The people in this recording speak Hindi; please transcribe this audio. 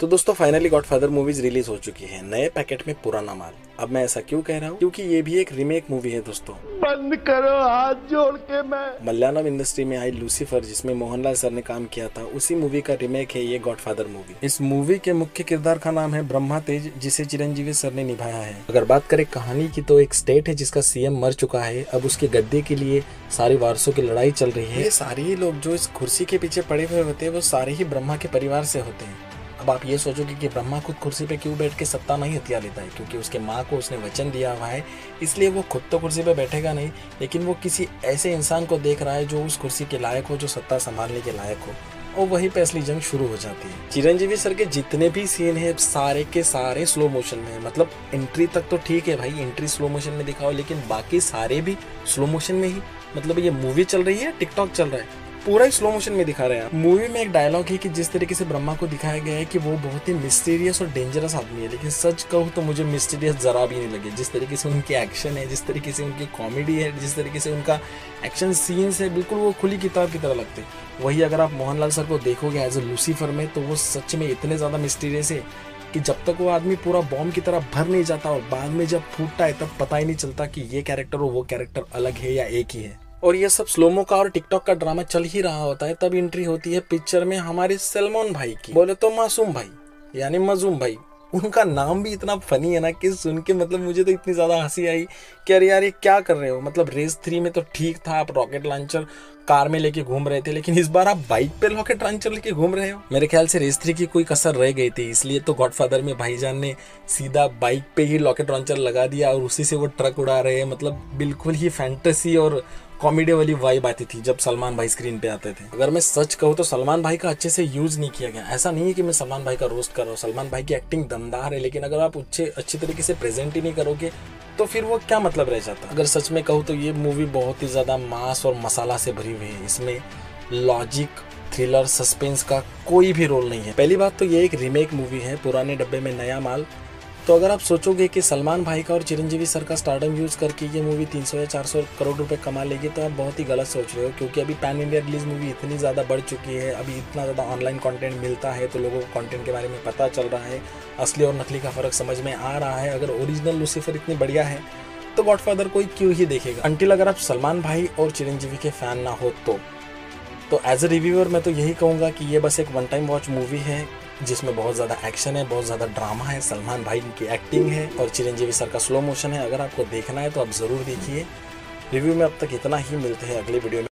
तो दोस्तों फाइनली गॉडफादर मूवीज रिलीज हो चुकी है, नए पैकेट में पुराना माल। अब मैं ऐसा क्यों कह रहा हूँ? क्योंकि ये भी एक रीमेक मूवी है दोस्तों। बंद करो हाथ जोड़ के मैं। मलयालम इंडस्ट्री में आई लूसीफर, जिसमें मोहनलाल सर ने काम किया था, उसी मूवी का रीमेक है ये गॉडफादर मूवी। इस मूवी के मुख्य किरदार का नाम है ब्रह्मा तेज, जिसे चिरंजीवी सर ने निभाया है। अगर बात करें कहानी की तो एक स्टेट है जिसका सीएम मर चुका है। अब उसके गद्दे के लिए सारे वारसों की लड़ाई चल रही है। ये सारे ही लोग जो इस कुर्सी के पीछे पड़े हुए होते हैं वो सारे ही ब्रह्मा के परिवार से होते हैं। अब आप ये सोचोगे कि ब्रह्मा खुद कुर्सी पे क्यों बैठ के सत्ता नहीं हथिया लेता है, क्योंकि उसके माँ को उसने वचन दिया हुआ है, इसलिए वो खुद तो कुर्सी पे बैठेगा नहीं, लेकिन वो किसी ऐसे इंसान को देख रहा है जो उस कुर्सी के लायक हो, जो सत्ता संभालने के लायक हो, और वहीं पे असली जंग शुरू हो जाती है। चिरंजीवी सर के जितने भी सीन है सारे के सारे स्लो मोशन में है। मतलब एंट्री तक तो ठीक है भाई, एंट्री स्लो मोशन में दिखाओ, लेकिन बाकी सारे भी स्लो मोशन में ही। मतलब ये मूवी चल रही है, टिकटॉक चल रहा है, पूरा ही स्लो मोशन में दिखा रहे हैं। मूवी में एक डायलॉग है कि जिस तरीके से ब्रह्मा को दिखाया गया है कि वो बहुत ही मिस्टीरियस और डेंजरस आदमी है, लेकिन सच कहूँ तो मुझे मिस्टीरियस जरा भी नहीं लगे। जिस तरीके से उनके एक्शन है, जिस तरीके से उनकी कॉमेडी है, जिस तरीके से उनका एक्शन सीन्स है, बिल्कुल वो खुली किताब की तरह लगते। वही अगर आप मोहनलाल सर को देखोगे एज ए लूसीफर में, तो वो सच में इतने ज्यादा मिस्टीरियस है कि जब तक वो आदमी पूरा बॉम्ब की तरह भर नहीं जाता और बाद में जब फूटता है तब पता ही नहीं चलता कि ये कैरेक्टर और वो कैरेक्टर अलग है या एक ही है। और ये सब स्लोमो का और टिकटॉक का ड्रामा चल ही रहा होता है, तब एंट्री होती है पिक्चर में हमारे सलमान भाई की, बोले तो मासूम भाई यानी मजूम भाई। उनका नाम भी इतना फनी है ना कि सुन के मतलब मुझे तो इतनी ज्यादा हंसी आई कि अरे यार ये क्या कर रहे हो। मतलब रेस 3 में तो ठीक था, आप रॉकेट लॉन्चर कार में लेके घूम रहे थे, लेकिन इस बार आप बाइक पे रॉकेट लॉन्चर लेके घूम रहे हो। मेरे ख्याल से रेस 3 की कोई कसर रह गई थी, इसलिए तो गॉडफादर में भाईजान ने सीधा बाइक पे ही रॉकेट लॉन्चर लगा दिया और उसी से वो ट्रक उड़ा रहे हैं। मतलब बिल्कुल ही फैंटेसी और कॉमेडी वाली वाइब आती थी जब सलमान भाई स्क्रीन पे आते थे। अगर मैं सच कहूँ तो सलमान भाई का अच्छे से यूज नहीं किया गया। ऐसा नहीं है कि मैं सलमान भाई का रोस्ट कर रहा हूँ, सलमान भाई की एक्टिंग दमदार है, लेकिन अगर आप उससे अच्छी तरीके से प्रेजेंट ही नहीं करोगे तो फिर वो क्या मतलब रह जाता। अगर सच में कहूँ तो ये मूवी बहुत ही ज्यादा मास और मसाला से भरी हुई है। इसमें लॉजिक, थ्रिलर, सस्पेंस का कोई भी रोल नहीं है। पहली बात तो ये एक रीमेक मूवी है, पुराने डब्बे में नया माल। तो अगर आप सोचोगे कि सलमान भाई का और चिरंजीवी सर का स्टारडम यूज करके ये मूवी 300 या 400 करोड़ रुपए कमा लेगी, तो आप बहुत ही गलत सोच रहे हो। क्योंकि अभी पैन इंडिया रिलीज मूवी इतनी ज़्यादा बढ़ चुकी है, अभी इतना ज़्यादा ऑनलाइन कंटेंट मिलता है, तो लोगों को कंटेंट के बारे में पता चल रहा है, असली और नकली का फर्क समझ में आ रहा है। अगर ओरिजिनल लूसीफर इतनी बढ़िया है तो गॉडफादर कोई क्यों ही देखेगा। अंटिल अगर आप सलमान भाई और चिरंजीवी के फैन ना हो तो एज ए रिव्यूअर मैं तो यही कहूँगा कि ये बस एक वन टाइम वॉच मूवी है, जिसमें बहुत ज़्यादा एक्शन है, बहुत ज़्यादा ड्रामा है, सलमान भाई की एक्टिंग है और चिरंजीवी सर का स्लो मोशन है। अगर आपको देखना है तो आप ज़रूर देखिए। रिव्यू में अब तक इतना ही, मिलते हैं अगले वीडियो में।